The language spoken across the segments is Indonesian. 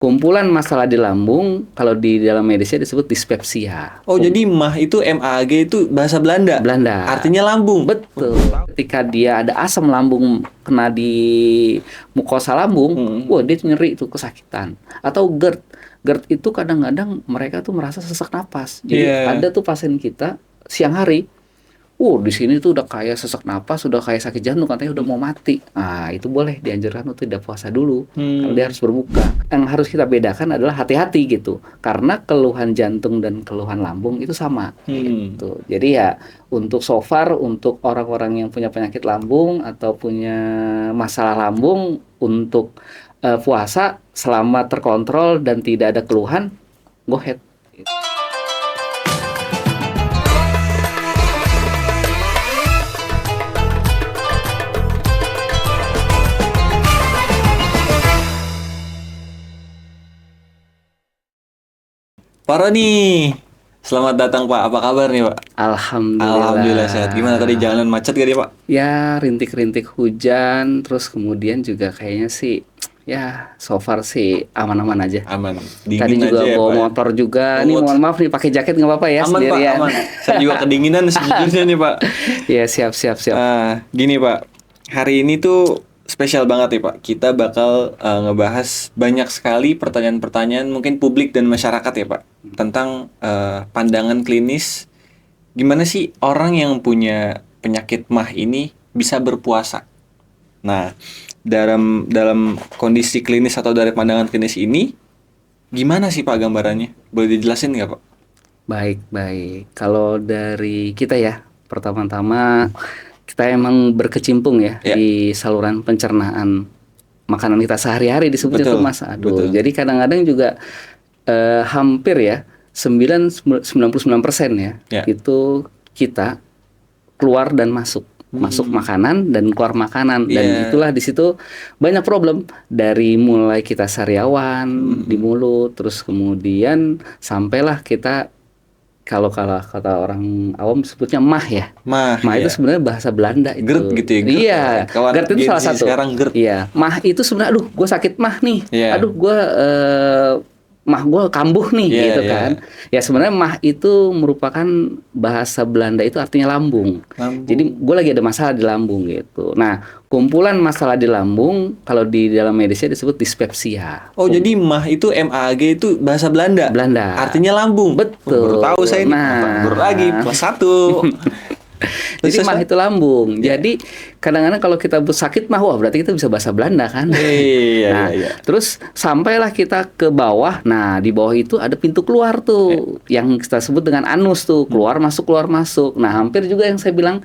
kumpulan masalah di lambung, kalau di dalam medisnya disebut dispepsia. Oh, jadi MAH itu MAG itu bahasa Belanda. Belanda. Artinya lambung. Betul. Ketika dia ada asam lambung kena di mukosa lambung, wah dia nyeri itu kesakitan. Atau GERD. GERD itu kadang-kadang mereka tuh merasa sesak napas. Jadi ada tuh pasien kita siang hari, di sini tuh udah kayak sesak napas, udah kayak sakit jantung, katanya udah mau mati. Nah, itu boleh dianjurkan untuk tidak puasa dulu. Kalau dia harus berbuka. Yang harus kita bedakan adalah hati-hati gitu. Karena keluhan jantung dan keluhan lambung itu sama. Gitu. Jadi ya untuk so far, untuk orang-orang yang punya penyakit lambung atau punya masalah lambung, untuk puasa selama terkontrol dan tidak ada keluhan, go ahead. Pak Roni, selamat datang Pak. Apa kabar nih Pak? Alhamdulillah Sehat. Gimana tadi jalanan macet gak nih Pak? Ya, rintik-rintik hujan, terus kemudian juga kayaknya sih, ya so far sih aman-aman aja. Aman. Tadi juga aja bawa ya, motor juga. Nih mohon maaf nih, pakai jaket nggak apa-apa ya, aman sendirian. Pak, aman. Saya juga kedinginan sejujurnya nih Pak. Ya siap. Gini Pak, hari ini tuh spesial banget nih Pak. Kita bakal ngebahas banyak sekali pertanyaan-pertanyaan mungkin publik dan masyarakat ya Pak, tentang pandangan klinis gimana sih orang yang punya penyakit MAH ini bisa berpuasa. Nah, dalam kondisi klinis atau dari pandangan klinis ini gimana sih Pak gambarannya? Boleh dijelasin nggak Pak? Baik. Kalau dari kita ya, pertama-tama kita emang berkecimpung ya di saluran pencernaan makanan kita sehari-hari disebutnya tuh Mas. Jadi kadang-kadang juga hampir ya 99% ya itu kita keluar dan masuk makanan dan keluar makanan, dan itulah di situ banyak problem dari mulai kita sariawan di mulut, terus kemudian sampailah kita kalau kata orang awam sebutnya MAH ya. MAH itu sebenarnya bahasa Belanda itu. GERD gitu ya. Iya. GERD itu salah satu. Sekarang GERD. Iya. MAH itu sebenarnya gue sakit MAH nih. Aduh gue MAH gue kambuh nih gitu kan. Ya sebenarnya MAH itu merupakan bahasa Belanda, itu artinya lambung. Jadi gue lagi ada masalah di lambung gitu. Nah, kumpulan masalah di lambung kalau di dalam medisnya disebut dispepsia. Oh, jadi MAH itu MAG itu bahasa Belanda. Artinya lambung. Betul. Baru tahu saya ini. Baru lagi plus 1. Jadi MAH itu lambung. Jadi kadang-kadang kalau kita sakit MAH, wah berarti kita bisa bahasa Belanda kan. Iya. Terus sampailah kita ke bawah. Nah, di bawah itu ada pintu keluar tuh, yang kita sebut dengan anus tuh, keluar masuk. Nah, hampir juga yang saya bilang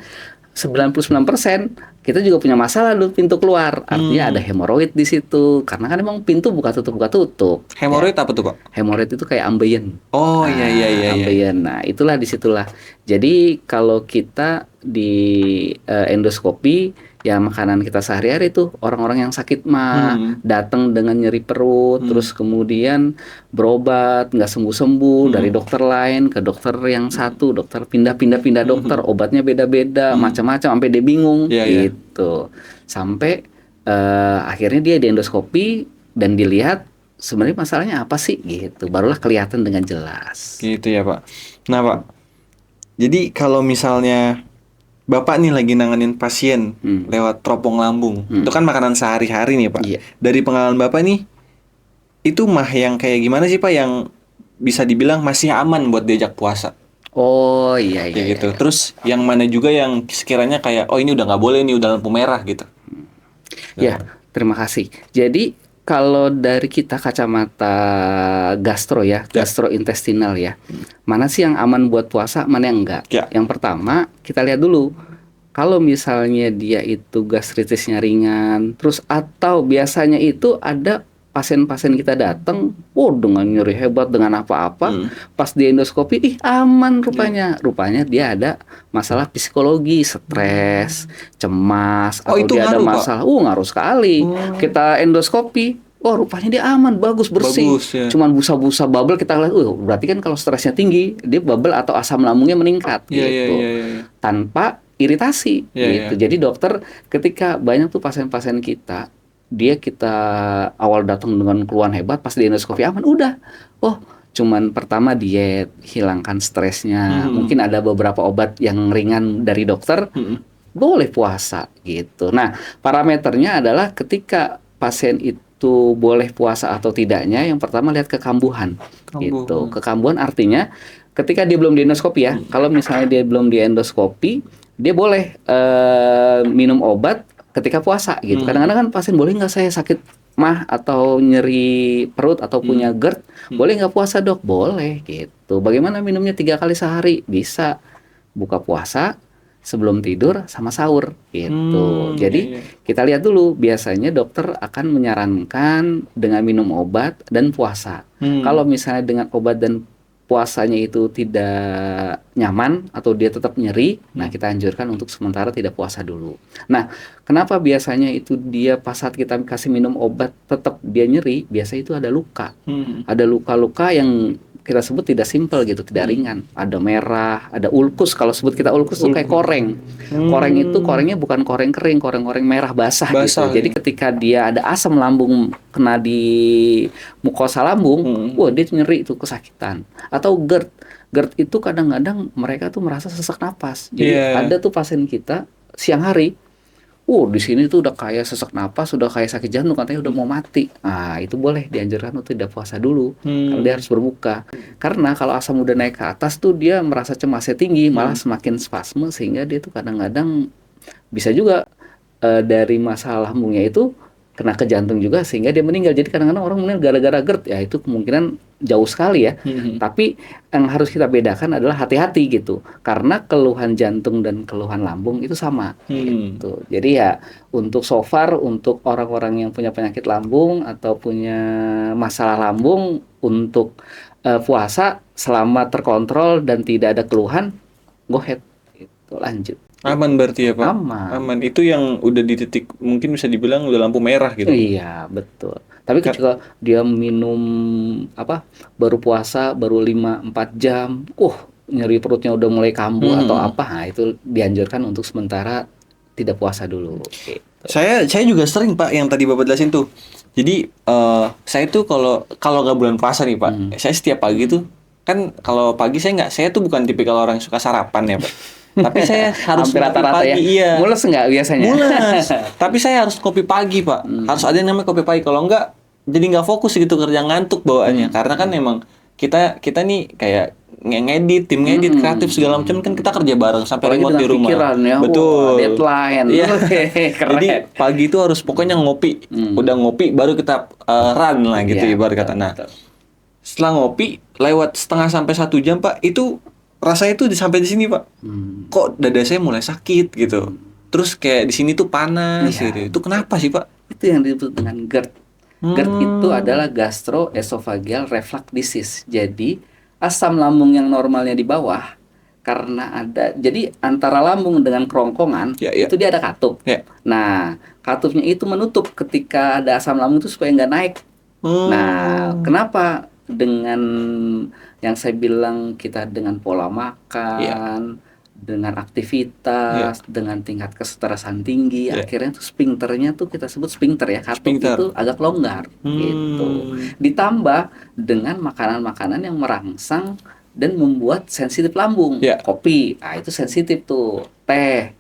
99% kita juga punya masalah di pintu keluar. Artinya ada hemoroid di situ. Karena kan emang pintu buka tutup. Hemoroid apa tuh Pak? Hemoroid itu kayak ambeien. Oh iya. Ambeien. Nah, itulah disitulah. Jadi kalau kita di endoskopi, ya makanan kita sehari-hari tuh orang-orang yang sakit MAH datang dengan nyeri perut, terus kemudian berobat nggak sembuh-sembuh, dari dokter lain ke dokter yang satu, dokter pindah dokter, obatnya beda-beda, macam-macam, sampai dia bingung gitu. Sampai akhirnya dia di endoskopi dan dilihat sebenarnya masalahnya apa sih gitu, barulah kelihatan dengan jelas. Gitu ya Pak. Nah Pak, jadi kalau misalnya Bapak nih lagi nanganin pasien lewat teropong lambung, itu kan makanan sehari-hari nih Pak. Dari pengalaman Bapak nih, itu MAH yang kayak gimana sih Pak yang bisa dibilang masih aman buat diajak puasa? Oh iya. Gitu. Terus yang mana juga yang sekiranya kayak, oh ini udah nggak boleh nih, udah lampu merah gitu. Ya, terima kasih. Jadi kalau dari kita kacamata gastrointestinal ya, mana sih yang aman buat puasa, mana yang enggak? Yang pertama kita lihat dulu, kalau misalnya dia itu gastritisnya ringan, terus atau biasanya itu ada pasien-pasien kita datang, dengan nyeri hebat, dengan apa-apa, pas di endoskopi, aman rupanya dia ada masalah psikologi, stres, cemas, atau dia ada masalah, ngaruh sekali. Kita endoskopi, rupanya dia aman, bagus, bersih. Cuman busa-busa bubble, kita lihat, berarti kan kalau stresnya tinggi, dia bubble atau asam lambungnya meningkat, gitu. Tanpa iritasi, gitu. Jadi dokter, ketika banyak tuh pasien-pasien kita dia kita awal datang dengan keluhan hebat, pas di endoskopi aman, udah. Oh, cuman pertama diet, hilangkan stresnya. Mungkin ada beberapa obat yang ringan dari dokter, boleh puasa gitu. Nah, parameternya adalah ketika pasien itu boleh puasa atau tidaknya, yang pertama lihat kekambuhan. Gitu. Kekambuhan artinya ketika dia belum di endoskopi ya. Kalau misalnya dia belum di endoskopi, dia boleh minum obat ketika puasa gitu. Kadang-kadang kan pasien, boleh nggak saya sakit mah atau nyeri perut atau punya GERD, boleh nggak puasa dok? Boleh gitu. Bagaimana minumnya 3 kali sehari? Bisa buka puasa, sebelum tidur, sama sahur gitu. Jadi kita lihat dulu, biasanya dokter akan menyarankan dengan minum obat dan puasa. Kalau misalnya dengan obat dan puasanya itu tidak nyaman atau dia tetap nyeri, nah kita anjurkan untuk sementara tidak puasa dulu. Nah, kenapa biasanya itu dia pas saat kita kasih minum obat tetap dia nyeri? Biasa itu ada luka. Ada luka-luka yang kita sebut tidak simpel gitu, tidak ringan. Ada merah, ada ulkus. Kalau sebut kita ulkus itu kayak koreng. Koreng itu korengnya bukan koreng kering, koreng-koreng merah basah gitu. Jadi ketika dia ada asam lambung kena di mukosa lambung, wah dia nyeri itu, kesakitan. Atau GERD. GERD itu kadang-kadang mereka tuh merasa sesak napas. Jadi ada tuh pasien kita siang hari, di sini tuh udah kayak sesak napas, udah kayak sakit jantung, katanya udah mau mati. Nah, itu boleh dianjurkan untuk tidak puasa dulu. Kalau dia harus berbuka. Karena kalau asam udah naik ke atas tuh dia merasa cemasnya tinggi, malah semakin spasme, sehingga dia tuh kadang-kadang bisa juga dari masalah lambungnya itu kena ke jantung juga sehingga dia meninggal. Jadi kadang-kadang orang meninggal gara-gara GERD, ya itu kemungkinan jauh sekali ya. Tapi yang harus kita bedakan adalah hati-hati gitu, karena keluhan jantung dan keluhan lambung itu sama gitu. Jadi ya untuk so far, untuk orang-orang yang punya penyakit lambung atau punya masalah lambung, untuk puasa selama terkontrol dan tidak ada keluhan, go ahead gitu, lanjut. Aman berarti ya Pak? Aman. Itu yang udah di titik mungkin bisa dibilang udah lampu merah gitu. Iya, betul. Tapi ketika dia minum baru puasa baru 5-4 jam, nyeri perutnya udah mulai kambuh atau apa, nah itu dianjurkan untuk sementara tidak puasa dulu gitu. Saya juga sering Pak yang tadi Bapak jelasin tuh. Jadi saya tuh kalau nggak bulan puasa nih Pak, saya setiap pagi tuh kan, kalau pagi saya tuh bukan tipikal orang yang suka sarapan ya Pak. Tapi saya harus hampir rata-rata pagi, ya. iya. Mules nggak biasanya? Mules. Tapi saya harus kopi pagi Pak. Harus ada yang namanya kopi pagi. Kalau nggak, jadi nggak fokus gitu kerja, ngantuk bawaannya. Karena kan emang kita nih kayak ngedit, tim ngedit, kreatif segala macam, kan kita kerja bareng sampai remote di rumah. Pikiran, ya. Betul. Deadline. Iya. Keren. Jadi pagi itu harus pokoknya ngopi. Udah ngopi baru kita run lah gitu ibarat kata. Nah, setelah ngopi lewat setengah sampai 1 jam Pak, itu rasanya tuh sampai di sini Pak. Kok dada saya mulai sakit gitu. Terus kayak di sini tuh panas gitu. Itu kenapa sih Pak? Itu yang disebut dengan GERD. GERD itu adalah gastroesophageal reflux disease. Jadi asam lambung yang normalnya di bawah, karena jadi antara lambung dengan kerongkongan itu dia ada katup. Nah, katupnya itu menutup ketika ada asam lambung itu supaya nggak naik. Nah, kenapa? Dengan yang saya bilang, kita dengan pola makan, dengan aktivitas, dengan tingkat kestresen tinggi, akhirnya tuh sphincternya tuh kita sebut sphincter ya, katup itu agak longgar gitu. Ditambah dengan makanan-makanan yang merangsang dan membuat sensitif lambung. Kopi, itu sensitif tuh. Teh,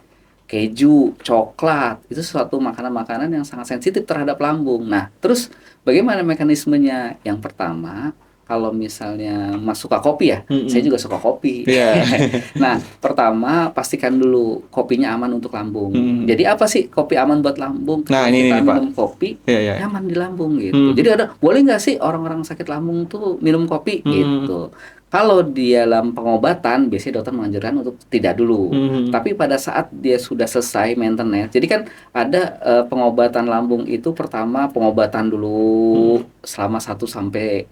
keju, coklat, itu suatu makanan-makanan yang sangat sensitif terhadap lambung. Nah, terus bagaimana mekanismenya? Yang pertama, kalau misalnya Mas suka kopi ya, saya juga suka kopi. Nah, pertama pastikan dulu kopinya aman untuk lambung. Jadi apa sih kopi aman buat lambung? Nah, kita ini minum kopi nyaman di lambung gitu. Jadi boleh nggak sih orang-orang sakit lambung tuh minum kopi gitu? Kalau dia dalam pengobatan, biasanya dokter menganjurkan untuk tidak dulu. Tapi pada saat dia sudah selesai maintenance, jadi kan ada pengobatan lambung itu, pertama pengobatan dulu selama 1-3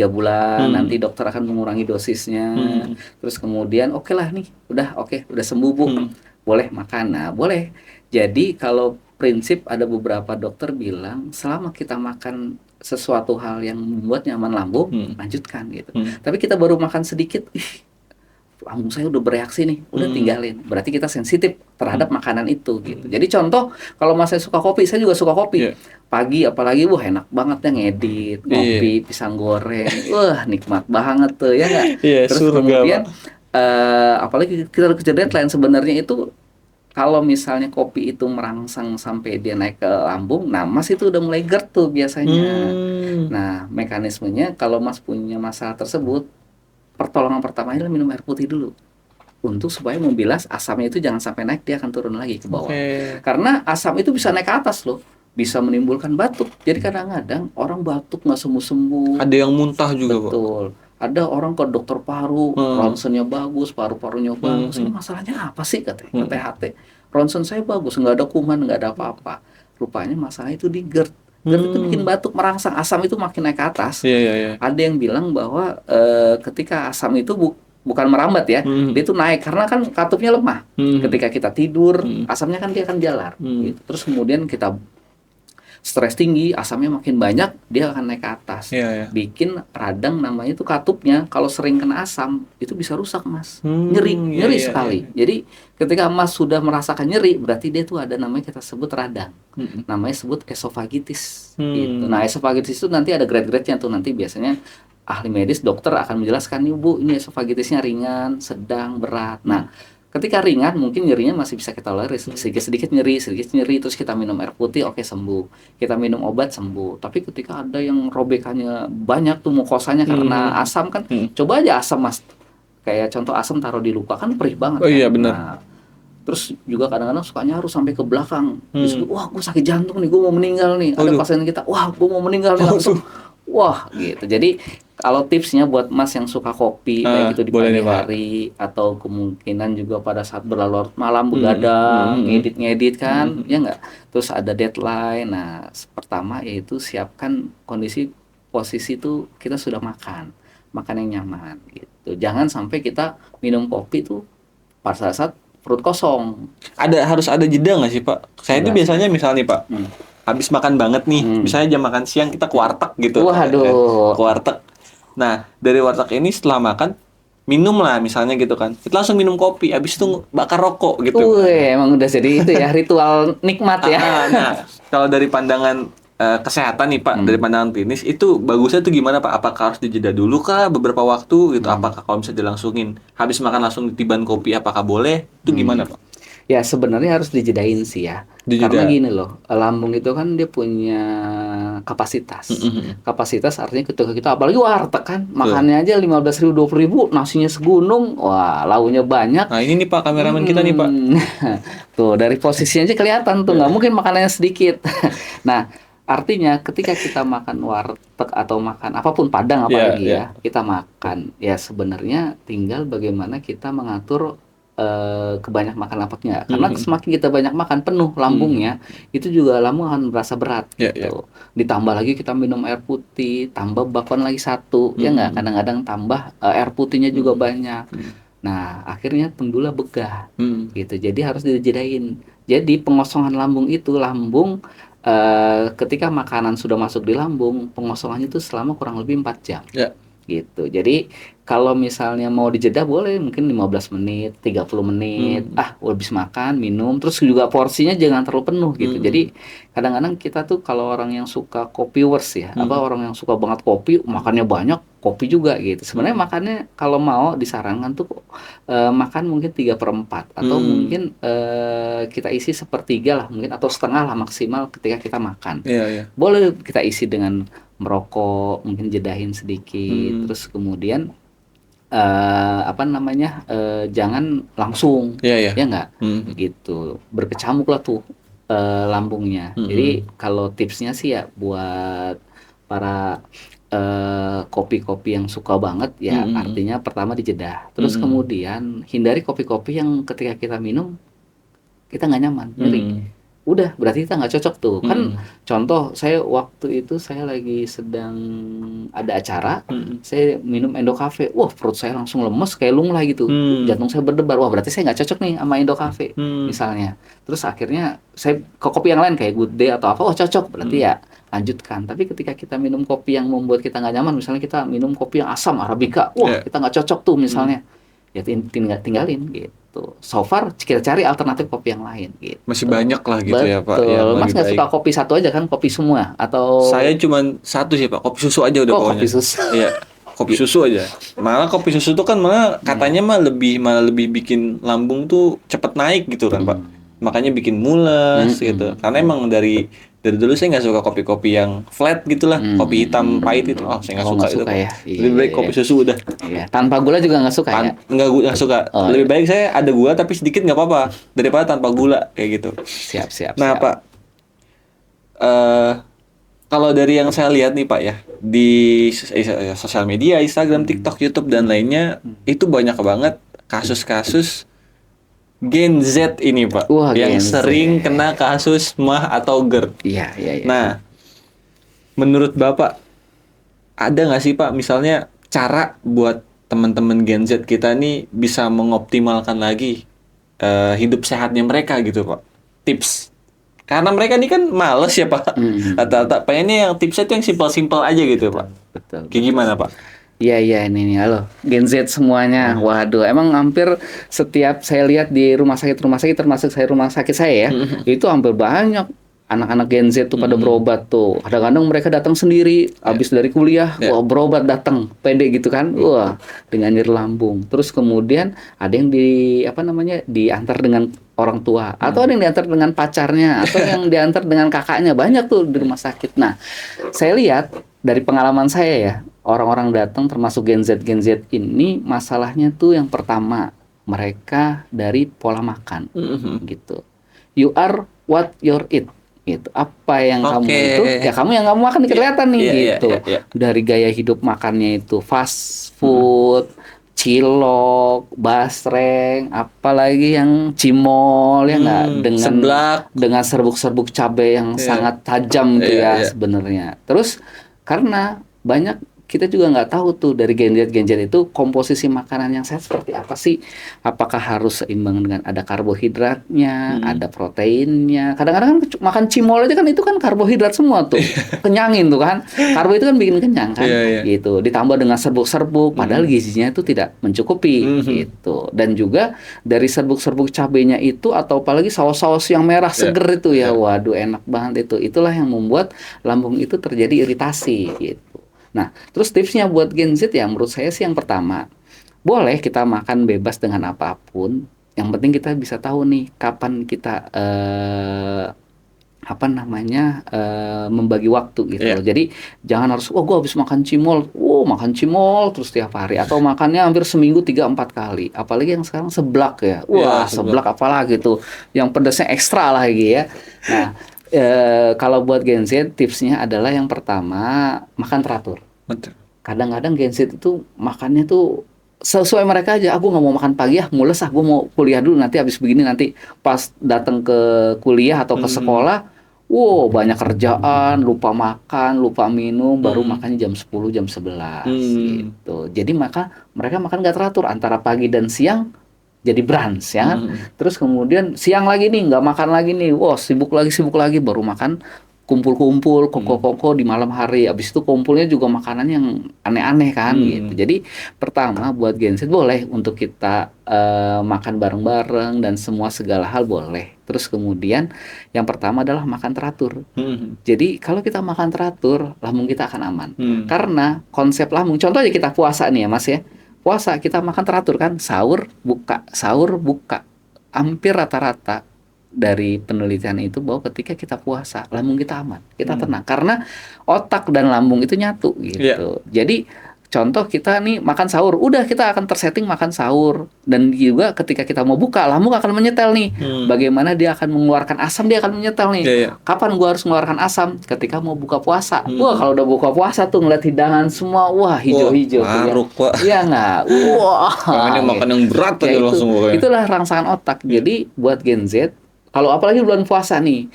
bulan, nanti dokter akan mengurangi dosisnya. Terus kemudian oke lah nih, udah sembuh Bu, boleh makan. Nah, boleh. Jadi kalau prinsip, ada beberapa dokter bilang selama kita makan sesuatu hal yang membuat nyaman lambung, lanjutkan gitu. Tapi kita baru makan sedikit, lambung saya udah bereaksi nih, udah tinggalin. Berarti kita sensitif terhadap makanan itu gitu. Jadi contoh, kalau Mas saya suka kopi, saya juga suka kopi. Pagi apalagi, wah enak banget ya ngedit, ngopi, pisang goreng, wah nikmat banget tuh ya nggak? Terus surga, kemudian apalagi kita kerja deadline, sebenarnya itu kalau misalnya kopi itu merangsang sampai dia naik ke lambung, nah Mas itu udah mulai GERD tuh biasanya. Nah, mekanismenya kalau Mas punya masalah tersebut, pertolongan pertamanya adalah minum air putih dulu. Untuk supaya membilas asamnya itu jangan sampai naik, dia akan turun lagi ke bawah. Karena asam itu bisa naik ke atas loh, bisa menimbulkan batuk. Jadi kadang-kadang orang batuk nggak sembuh-sembuh. Ada yang muntah juga, Pak. Betul. Ada orang ke dokter paru, ronsennya bagus, paru-parunya bagus. Ini masalahnya apa sih katanya? Ke THT. Ronsen saya bagus, nggak ada kuman, nggak ada apa-apa. Rupanya masalah itu di GERD. GERD itu bikin batuk merangsang, asam itu makin naik ke atas. Ada yang bilang bahwa ketika asam itu bukan merambat ya, dia itu naik karena kan katupnya lemah. Ketika kita tidur, asamnya kan dia akan jalar. Gitu. Terus kemudian kita stres tinggi, asamnya makin banyak, dia akan naik ke atas. Bikin radang, namanya itu katupnya. Kalau sering kena asam, itu bisa rusak, Mas. Nyeri sekali. Jadi ketika Mas sudah merasakan nyeri, berarti dia tuh ada namanya kita sebut radang. Namanya sebut esofagitis. Gitu. Nah, esofagitis itu nanti ada grade-grade-nya tuh, nanti biasanya ahli medis, dokter akan menjelaskan, nih Bu, ini esofagitisnya ringan, sedang, berat. Nah, ketika ringan mungkin nyerinya masih bisa kita tolerir, sedikit-sedikit nyeri, terus kita minum air putih, oke, sembuh. Kita minum obat, sembuh. Tapi ketika ada yang robekannya banyak tuh mukosanya karena asam kan, coba aja asam, Mas. Kayak contoh asam taruh di luka kan perih banget. Iya, benar. Nah, terus juga kadang-kadang suka nyaru sampai ke belakang. Disebut, wah gue sakit jantung nih, gue mau meninggal nih. Ada pasien kita, wah gue mau meninggal nih langsung. Wah gitu. Jadi kalau tipsnya buat Mas yang suka kopi kayak gitu di pagi hari, atau kemungkinan juga pada saat berlarut malam begadang, ngedit kan, ya nggak. Terus ada deadline. Nah, pertama yaitu siapkan kondisi posisi itu kita sudah makan yang nyaman gitu. Jangan sampai kita minum kopi tuh pada saat perut kosong. Harus ada jeda nggak sih, Pak? Saya itu biasanya misalnya nih, Pak, habis makan banget nih, misalnya jam makan siang kita ke warteg gitu. Waduh. Ke warteg. Nah, dari warteg ini setelah makan, minum lah misalnya gitu kan. Kita langsung minum kopi, habis itu bakar rokok gitu. Emang udah jadi itu ya, ritual nikmat ya. Nah, kalau dari pandangan kesehatan nih Pak, dari pandangan klinis, itu bagusnya tuh gimana Pak? Apakah harus dijeda dulu kah beberapa waktu gitu? Apakah kalau bisa dilangsungin, habis makan langsung ditiban kopi, apakah boleh? Itu gimana Pak? Ya sebenarnya harus dijedain sih ya. Karena gini loh, lambung itu kan dia punya kapasitas. Kapasitas artinya ketika kita apalagi warteg kan, makannya aja 15.000, 20.000, nasinya segunung, wah launya banyak. Nah ini nih Pak, kameramen kita nih Pak. Tuh dari posisinya aja kelihatan tuh, nggak mungkin makanannya sedikit. Nah artinya ketika kita makan warteg atau makan apapun, Padang apalagi ya, kita makan, ya sebenarnya tinggal bagaimana kita mengatur kebanyak makan apa enggak. Karena semakin kita banyak makan, penuh lambungnya, itu juga lambung akan merasa berat gitu. Ditambah lagi kita minum air putih, tambah bakwan lagi satu, ya enggak, kadang-kadang tambah air putihnya juga banyak. Nah, akhirnya pendula begah gitu. Jadi harus dijedain. Jadi pengosongan lambung itu, lambung ketika makanan sudah masuk di lambung, pengosongannya itu selama kurang lebih 4 jam. Gitu. Jadi kalau misalnya mau dijeda boleh mungkin 15 menit, 30 menit. Habis makan, minum, terus juga porsinya jangan terlalu penuh gitu. Jadi kadang-kadang kita tuh kalau orang yang suka kopiwers ya, orang yang suka banget kopi, makannya banyak, kopi juga gitu. Sebenarnya makannya kalau mau disarankan tuh makan mungkin 3/4 atau mungkin kita isi 1/3 lah mungkin, atau setengah lah maksimal ketika kita makan. Boleh kita isi dengan merokok, mungkin jedahin sedikit, terus kemudian jangan langsung, ya nggak, gitu, berkecamuk lah tuh lambungnya. Jadi kalau tipsnya sih ya buat para kopi-kopi yang suka banget ya, artinya pertama dijeda, terus kemudian hindari kopi-kopi yang ketika kita minum kita nggak nyaman, nyeri. Udah berarti kita nggak cocok tuh kan. Contoh saya waktu itu saya lagi sedang ada acara, saya minum Indo-Cafe, wah perut saya langsung lemes kayak lunglai gitu, jantung saya berdebar, wah berarti saya nggak cocok nih sama Indo-Cafe misalnya. Terus akhirnya saya ke kopi yang lain kayak Good Day atau apa, wah cocok, berarti ya lanjutkan. Tapi ketika kita minum kopi yang membuat kita nggak nyaman, misalnya kita minum kopi yang asam Arabica, wah kita nggak cocok tuh misalnya, ya tinggalin gitu. So far kita cari alternatif kopi yang lain gitu. Masih banyak lah gitu ya Pak Betul. yang Mas lebih nggak baik. suka kopi satu aja kan, kopi semua atau Saya cuman satu sih Pak, kopi susu aja udah oh, pokoknya. kopi susu. Iya, kopi susu aja. Malah kopi susu tuh kan malah katanya malah lebih bikin lambung tuh cepet naik gitu kan Pak. Makanya bikin mules gitu. Karena emang dari dulu saya nggak suka kopi-kopi yang flat gitulah, kopi hitam pahit itu. Oh, saya nggak Oh, suka nggak itu suka Pak. ya? Lebih baik Iya. kopi susu udah. Iya. Tanpa gula juga nggak suka ya? Nggak suka. Oh, Lebih baik saya ada gula tapi sedikit nggak apa-apa daripada tanpa gula kayak gitu. Siap. Nah Pak, kalau dari yang saya lihat nih Pak ya di sosial media, Instagram, TikTok, YouTube dan lainnya itu banyak banget kasus-kasus Gen Z ini Pak, Wah, yang Gen Z. sering kena kasus mah atau GERD. Iya. Nah, menurut Bapak ada nggak sih Pak misalnya cara buat teman-teman Gen Z kita nih bisa mengoptimalkan lagi hidup sehatnya mereka gitu Pak? Tips. Karena mereka ini kan males ya Pak. Rata-rata pengennya yang tipsnya tuh yang simpel-simpel aja gitu Pak. Betul. Kayak gimana Pak? Iya ini nih, halo Gen Z semuanya. Waduh, emang hampir setiap saya lihat di rumah sakit termasuk rumah sakit saya ya, itu hampir banyak anak-anak Gen Z tuh pada berobat tuh. Kadang-kadang mereka datang sendiri, habis dari kuliah, wah berobat datang, pede gitu kan, wah dengan nyeri lambung. Terus kemudian ada yang diantar dengan orang tua, atau ada yang diantar dengan pacarnya, atau yang diantar dengan kakaknya, banyak tuh di rumah sakit. Nah, saya lihat dari pengalaman saya ya, orang-orang datang termasuk Gen Z ini masalahnya tuh yang pertama mereka dari pola makan gitu. You are what you eat gitu. Apa yang kamu itu ya kamu yang kamu makan kelihatan nih gitu. Dari gaya hidup makannya itu fast food, cilok, basreng, apalagi yang cimol ya nggak, dengan serbuk-serbuk cabai yang sangat tajam gitu ya sebenarnya. Terus karena banyak kita juga nggak tahu tuh dari Gen Z itu komposisi makanan yang sehat seperti apa sih? Apakah harus seimbang dengan ada karbohidratnya, ada proteinnya? Kadang-kadang kan makan cimol aja kan itu kan karbohidrat semua tuh, kenyangin tuh kan. Karbo itu kan bikin kenyang kan, gitu. Ditambah dengan serbuk-serbuk, padahal gizinya itu tidak mencukupi, gitu. Dan juga dari serbuk-serbuk cabenya itu atau apalagi saus-saus yang merah seger itu ya, waduh enak banget itu. Itulah yang membuat lambung itu terjadi iritasi, gitu. Nah, terus tipsnya buat Gen Z ya menurut saya sih yang pertama, boleh kita makan bebas dengan apapun, yang penting kita bisa tahu nih kapan kita membagi waktu gitu loh. Jadi jangan harus gue habis makan cimol terus tiap hari, atau makannya hampir seminggu 3-4 kali. Apalagi yang sekarang seblak ya. Seblak apalagi tuh yang pedasnya ekstra lagi ya. Nah, kalau buat Gen Z tipsnya adalah yang pertama makan teratur. Betul. Kadang-kadang Gen Z itu makannya tuh sesuai mereka aja. Aku nggak mau makan pagi ya, mules gue mau kuliah dulu, nanti habis begini, nanti pas datang ke kuliah atau ke sekolah, banyak kerjaan, lupa makan, lupa minum, baru makannya jam 10, jam 11 gitu. Jadi mereka makan nggak teratur antara pagi dan siang. Jadi brunch ya kan. Terus kemudian siang lagi nih nggak makan lagi nih, sibuk lagi baru makan kumpul-kumpul koko di malam hari. Habis itu kumpulnya juga makanan yang aneh-aneh kan gitu. Jadi pertama buat Gen Z boleh untuk kita makan bareng-bareng dan semua segala hal boleh. Terus kemudian yang pertama adalah makan teratur. Jadi kalau kita makan teratur, lambung kita akan aman. Karena konsep lambung, contoh aja kita puasa nih ya Mas ya. Puasa kita makan teratur kan, sahur buka. Hampir rata-rata dari penelitian itu bahwa ketika kita puasa, lambung kita aman, kita tenang karena otak dan lambung itu nyatu gitu. Jadi contoh kita nih makan sahur, udah kita akan tersetting makan sahur, dan juga ketika kita mau buka, lambung akan menyetel nih. Bagaimana dia akan mengeluarkan asam, dia akan menyetel nih. Kapan gua harus mengeluarkan asam? Ketika mau buka puasa. Kalau udah buka puasa tuh ngeliat hidangan semua, hijau-hijau. Maruk, Pak. Iya nggak? Ini makan yang berat aja langsung. Itulah rangsangan otak. Jadi buat Gen Z, kalau apalagi bulan puasa nih,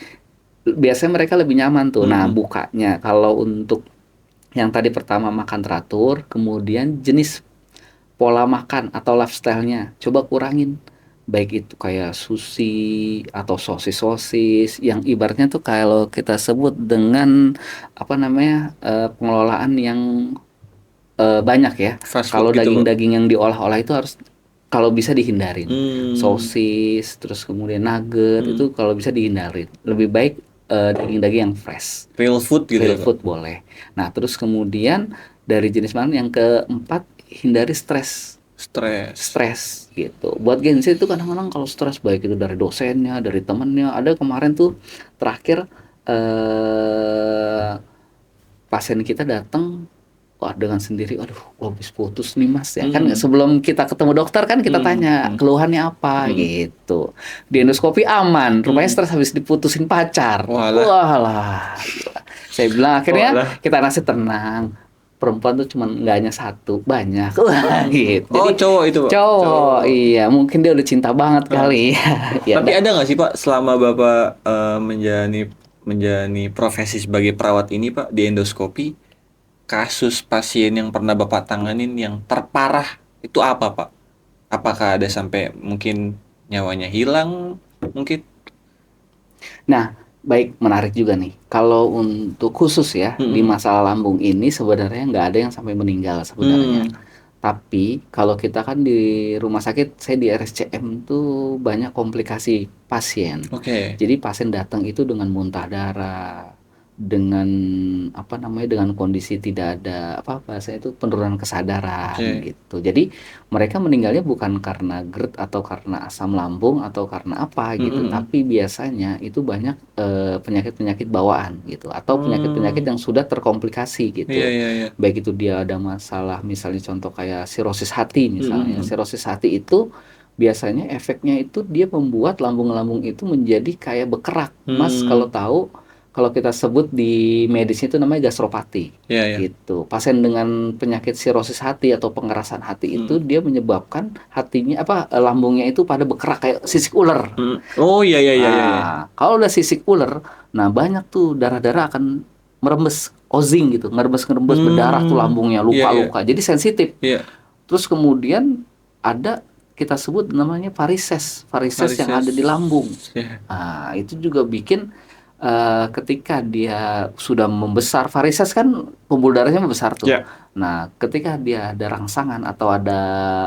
biasanya mereka lebih nyaman tuh. Nah, bukanya kalau untuk yang tadi pertama makan teratur, kemudian jenis pola makan atau lifestyle-nya coba kurangin. Baik itu kayak sushi atau sosis yang ibaratnya tuh kalau kita sebut dengan pengelolaan yang banyak ya. Kalau daging-daging yang diolah-olah itu harus kalau bisa dihindarin. Sosis, terus kemudian nugget itu kalau bisa dihindarin. Lebih baik daging-daging yang fresh. Real food gitu Real ya, Pak? food boleh. Nah, terus kemudian dari jenis makanan yang keempat, hindari stres. Stres. Stres gitu. Buat Gen Z itu kadang-kadang kalau stres, baik itu dari dosennya, dari temennya. Ada kemarin tuh terakhir pasien kita datang, wah dengan sendiri, aduh habis putus nih mas ya. Kan sebelum kita ketemu dokter kan kita tanya keluhannya apa gitu. Di endoskopi aman, rupanya stres habis diputusin pacar. Walah. Walah, gila. Saya bilang akhirnya Walah. kita ngasih tenang. Perempuan tuh cuma nggak hanya satu, banyak. Wah, gitu. Oh, Jadi cowok itu, Pak? cowok, iya, mungkin dia udah cinta banget kali ya. Ya, Tapi ada nggak sih, Pak, selama Bapak menjalani profesi sebagai perawat ini, Pak, di endoskopi, kasus pasien yang pernah Bapak tanganin yang terparah itu apa, Pak? Apakah ada sampai mungkin nyawanya hilang, mungkin? Nah, baik, menarik juga nih. Kalau untuk khusus ya di masalah lambung ini sebenarnya nggak ada yang sampai meninggal sebenarnya. Tapi kalau kita kan di rumah sakit, saya di RSCM tuh banyak komplikasi pasien. Oke. Jadi pasien datang itu dengan muntah darah, dengan apa namanya, dengan kondisi tidak ada apa bahasa itu penurunan kesadaran Oke. gitu. Jadi mereka meninggalnya bukan karena GERD atau karena asam lambung atau karena apa gitu, tapi biasanya itu banyak penyakit-penyakit bawaan gitu atau penyakit-penyakit yang sudah terkomplikasi gitu. Iya, iya, iya. Baik itu dia ada masalah, misalnya contoh kayak sirosis hati misalnya. Sirosis hati itu biasanya efeknya itu dia membuat lambung-lambung itu menjadi kayak berkerak. Mas kalau tahu, kalau kita sebut di medisnya itu namanya gastropati. Iya, iya. Gitu. Pasien dengan penyakit sirosis hati atau pengerasan hati itu dia menyebabkan hatinya lambungnya itu pada berkerak kayak sisik ular. Oh, iya, iya, iya, iya. Nah, kalau udah sisik ular, nah banyak tuh darah-darah akan merembes, ozing gitu, ngerembes berdarah tuh lambungnya, luka-luka. Jadi sensitif. Iya. Terus kemudian ada kita sebut namanya varises yang ada di lambung. Iya. Nah, itu juga bikin ketika dia sudah membesar, varises kan pembuluh darahnya membesar tuh. Ya. Nah, ketika dia ada rangsangan atau ada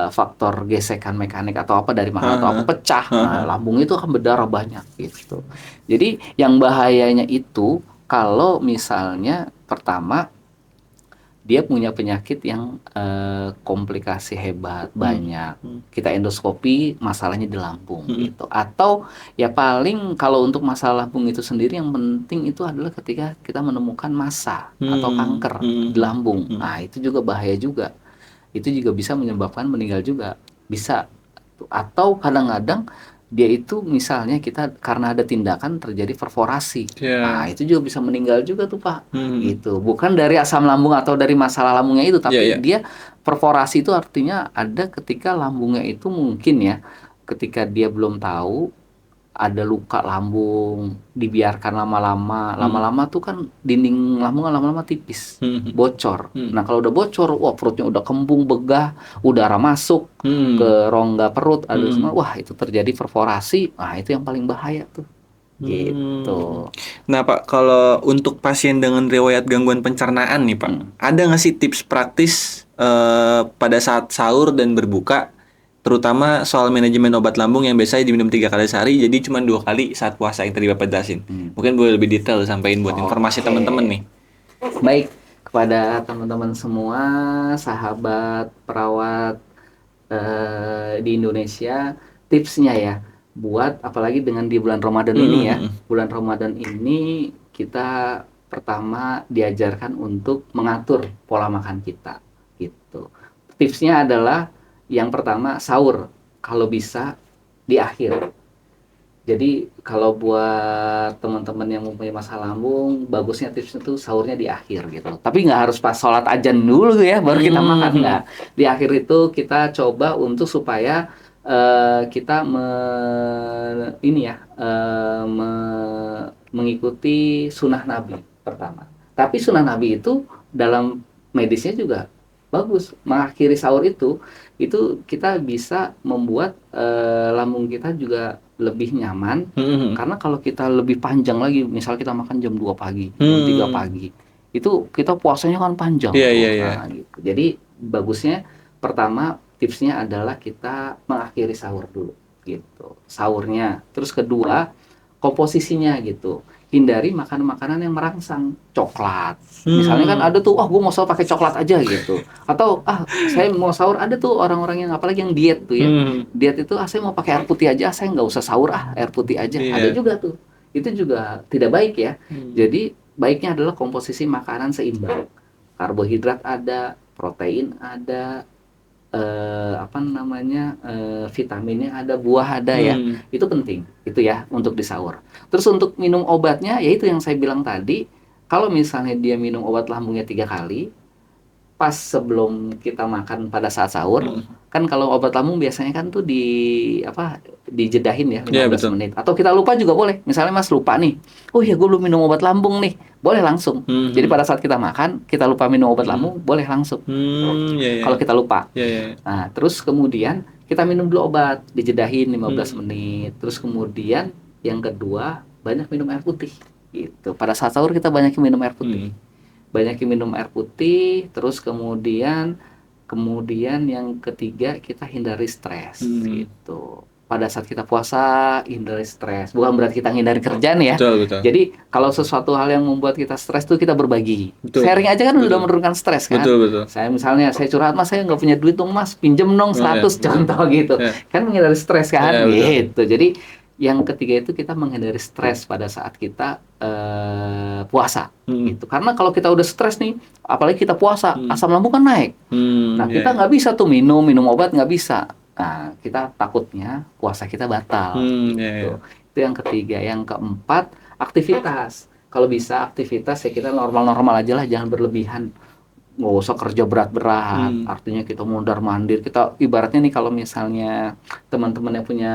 faktor gesekan mekanik atau apa dari mana atau apa pecah, nah lambung itu akan berdarah banyak gitu. Jadi yang bahayanya itu kalau misalnya pertama dia punya penyakit yang komplikasi hebat, banyak. Kita endoskopi masalahnya di lambung gitu. Atau ya paling kalau untuk masalah lambung itu sendiri yang penting itu adalah ketika kita menemukan massa atau kanker di lambung. Nah, itu juga bahaya juga. Itu juga bisa menyebabkan meninggal juga. Bisa. Atau kadang-kadang dia itu misalnya kita karena ada tindakan terjadi perforasi. Nah, itu juga bisa meninggal juga tuh, Pak. Gitu. Bukan dari asam lambung atau dari masalah lambungnya itu, tapi dia perforasi itu artinya ada ketika lambungnya itu mungkin ya, ketika dia belum tahu ada luka lambung, dibiarkan lama-lama tuh kan dinding lambung lama-lama tipis, bocor. Nah, kalau udah bocor, wah perutnya udah kembung, begah, udara masuk ke rongga perut, ada semua, wah itu terjadi perforasi. Nah, itu yang paling bahaya tuh. Gitu. Nah, Pak, kalau untuk pasien dengan riwayat gangguan pencernaan nih, Pak, ada nggak sih tips praktis pada saat sahur dan berbuka? Terutama soal manajemen obat lambung yang biasanya diminum 3 kali sehari, jadi cuma 2 kali saat puasa yang tadi Bapak jelasin. Mungkin boleh lebih detail sampaikan buat informasi teman-teman nih. Baik, kepada teman-teman semua, sahabat perawat di Indonesia, tipsnya ya, buat apalagi dengan di bulan Ramadan ini ya. Bulan Ramadan ini kita pertama diajarkan untuk mengatur pola makan kita gitu. Tipsnya adalah yang pertama sahur kalau bisa di akhir. Jadi kalau buat teman-teman yang mempunyai masalah lambung, bagusnya tipsnya tuh sahurnya di akhir gitu. Tapi nggak harus pas sholat azan dulu ya baru kita makan, nggak. Di akhir itu kita coba untuk supaya kita mengikuti sunnah Nabi pertama. Tapi sunnah Nabi itu dalam medisnya juga bagus. Mengakhiri sahur itu kita bisa membuat lambung kita juga lebih nyaman. Karena kalau kita lebih panjang lagi, misal kita makan jam 2 pagi, jam 3 pagi, itu kita puasanya kan panjang. Iya. Nah, gitu. Jadi bagusnya pertama tipsnya adalah kita mengakhiri sahur dulu gitu, sahurnya. Terus kedua, komposisinya gitu. Hindari makanan-makanan yang merangsang, coklat. Misalnya kan ada tuh, gue mau sahur pakai coklat aja gitu. Atau saya mau sahur, ada tuh orang-orang yang apalagi yang diet tuh ya. Diet itu saya mau pakai air putih aja, saya nggak usah sahur air putih aja. Ada juga tuh. Itu juga tidak baik ya. Jadi baiknya adalah komposisi makanan seimbang. Karbohidrat ada, protein ada, vitaminnya ada, buah ada ya. Itu penting itu ya untuk di sahur. Terus untuk minum obatnya, yaitu yang saya bilang tadi, kalau misalnya dia minum obat lambungnya 3 kali pas sebelum kita makan pada saat sahur, kan kalau obat lambung biasanya kan tuh dijedahin ya 15 menit. Atau kita lupa juga boleh. Misalnya Mas lupa nih, oh ya gue belum minum obat lambung nih, boleh langsung. Jadi pada saat kita makan, kita lupa minum obat lambung, boleh langsung. Kalau kita lupa. Nah, terus kemudian kita minum dulu obat, dijedahin 15 menit. Terus kemudian yang kedua, banyak minum air putih. Gitu. Pada saat sahur kita banyak minum air putih. Banyakin minum air putih, terus kemudian yang ketiga kita hindari stres gitu. Pada saat kita puasa hindari stres, bukan berarti kita hindari kerjaan ya. Betul. Jadi kalau sesuatu hal yang membuat kita stres tuh kita berbagi. Sharing aja kan udah menurunkan stres kan. Betul. Saya curhat, Mas saya nggak punya duit dong Mas, pinjem dong 100 contoh gitu. Kan menghindari stres kan gitu. Jadi yang ketiga itu kita menghindari stres pada saat kita puasa gitu. Karena kalau kita udah stres nih, apalagi kita puasa, asam lambung kan naik. Nah, kita nggak bisa tuh minum obat, nggak bisa. Nah, kita takutnya puasa kita batal gitu. Itu yang ketiga. Yang keempat, aktivitas. Kalau bisa aktivitas ya kita normal-normal aja lah, jangan berlebihan. Nggak usah kerja berat-berat, artinya kita mondar-mandir. Kita ibaratnya nih kalau misalnya teman-teman yang punya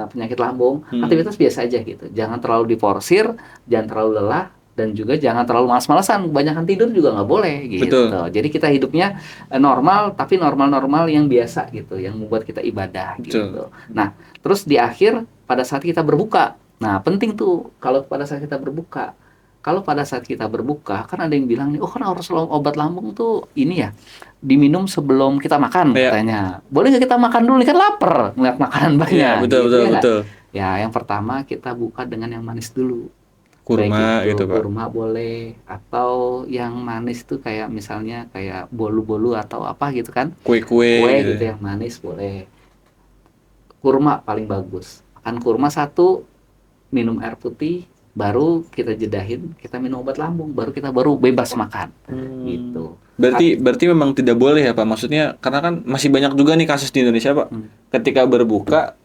penyakit lambung, aktivitas biasa aja gitu. Jangan terlalu diforsir, jangan terlalu lelah, dan juga jangan terlalu malas-malasan. Kebanyakan tidur juga nggak boleh gitu. Jadi kita hidupnya normal, tapi normal-normal yang biasa gitu, yang membuat kita ibadah gitu. Nah, terus di akhir pada saat kita berbuka. Nah, penting tuh kalau pada saat kita berbuka. Kalau pada saat kita berbuka, kan ada yang bilang nih, kan harus obat lambung tuh ini ya, diminum sebelum kita makan katanya. Boleh nggak kita makan dulu? Ini kan lapar ngeliat makanan banyak. Betul. Ya, yang pertama kita buka dengan yang manis dulu. Kurma gitu Pak. Kurma boleh, atau yang manis tuh kayak misalnya kayak bolu-bolu atau apa gitu kan. Kue gitu yang manis boleh. Kurma paling bagus. Makan kurma 1, minum air putih, baru kita jedahin, kita minum obat lambung, baru bebas makan gitu. Berarti memang tidak boleh ya Pak? Maksudnya karena kan masih banyak juga nih kasus di Indonesia Pak. Ketika berbuka,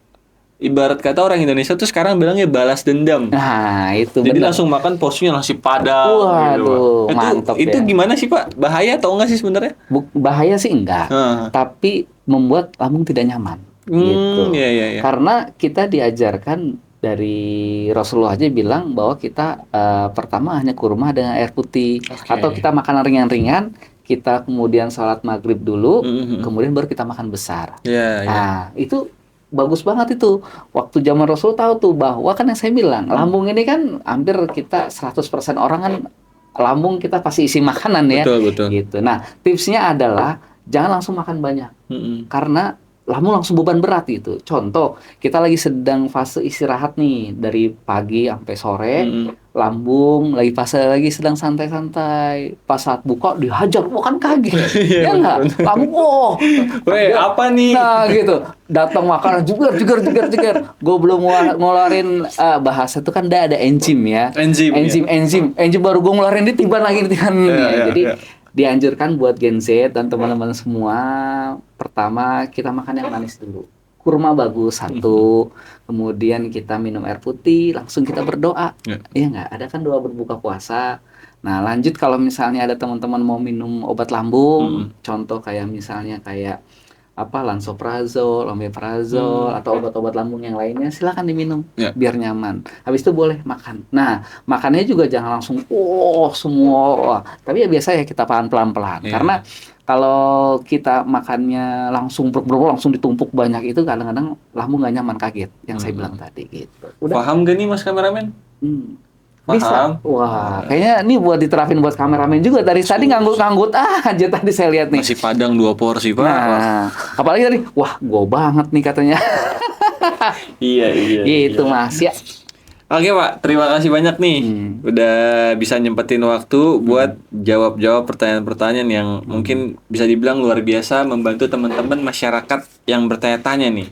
ibarat kata orang Indonesia tuh sekarang bilangnya balas dendam. Nah itu. Jadi langsung makan porsinya nasi padang. Waduh, mantap ya. Itu gimana sih Pak? Bahaya atau enggak sih sebenarnya? Bahaya sih enggak, tapi membuat lambung tidak nyaman. Gitu. Karena kita diajarkan dari Rasulullah aja bilang bahwa kita pertama hanya kurma dengan air putih, atau kita makan ringan-ringan, kita kemudian sholat maghrib dulu, kemudian baru kita makan besar. Nah itu bagus banget itu. Waktu zaman Rasul tahu tuh bahwa kan yang saya bilang lambung ini kan hampir kita 100% orang kan lambung kita pasti isi makanan ya. Betul. Gitu. Nah tipsnya adalah jangan langsung makan banyak, karena lambung langsung beban berat gitu. Contoh, kita lagi sedang fase istirahat nih dari pagi sampai sore, lambung lagi sedang santai-santai. Pas saat buka dihajar, kan kaget. Ya enggak? Lambung, apa nih? Nah gitu, datang makanan jeger. Gue belum ngeluarin bahasa itu kan ada enzim ya. Enzim baru gue ngeluarin dia tiba lagi Jadi dianjurkan buat Gen Z dan teman-teman semua, pertama kita makan yang manis dulu. Kurma bagus 1, kemudian kita minum air putih, langsung kita berdoa. Iya nggak? Ada kan doa berbuka puasa. Nah lanjut kalau misalnya ada teman-teman mau minum obat lambung, contoh kayak misalnya lansoprazol, omeprazol, atau obat-obat lambung yang lainnya, silakan diminum biar nyaman. Habis itu boleh makan. Nah, makannya juga jangan langsung semua. Tapi ya biasa ya kita pelan-pelan. Karena kalau kita makannya langsung langsung ditumpuk banyak itu kadang-kadang lambung nggak nyaman, kaget yang saya bilang tadi gitu. Paham gak nih Mas kameramen? Bisa. Paham. Wah, kayaknya ini buat diterapin buat kameramen juga. Dari tadi nganggut-nganggut aja tadi saya lihat nih. Nasi Padang 2 porsi, Pak. Nah, apalagi tadi, wah, go banget nih katanya. Iya, iya. Gitu, iya. Mas. Ya. Oke, Pak. Terima kasih banyak nih. Udah bisa nyempetin waktu buat jawab-jawab pertanyaan-pertanyaan yang mungkin bisa dibilang luar biasa membantu teman-teman masyarakat yang bertanya-tanya nih.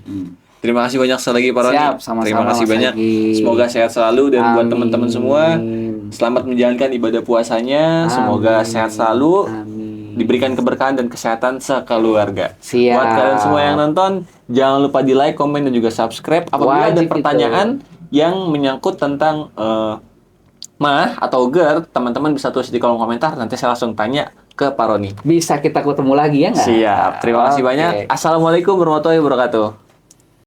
Terima kasih banyak sekali lagi Pak Roni. Siap, sama-sama, Terima kasih Mas banyak. Agi. Semoga sehat selalu dan buat Amin. teman-teman semua selamat menjalankan ibadah puasanya. Semoga Amin. sehat selalu. Amin. Diberikan keberkahan dan kesehatan sekeluarga. Siap. Buat kalian semua yang nonton, jangan lupa di like, komen, dan juga subscribe. Apabila ada Wajib pertanyaan yang menyangkut tentang Mah atau GERD, teman-teman bisa tulis di kolom komentar. Nanti saya langsung tanya ke Pak Roni. Bisa kita ketemu lagi ya nggak? Siap. Terima kasih Oke. banyak. Assalamualaikum warahmatullahi wabarakatuh.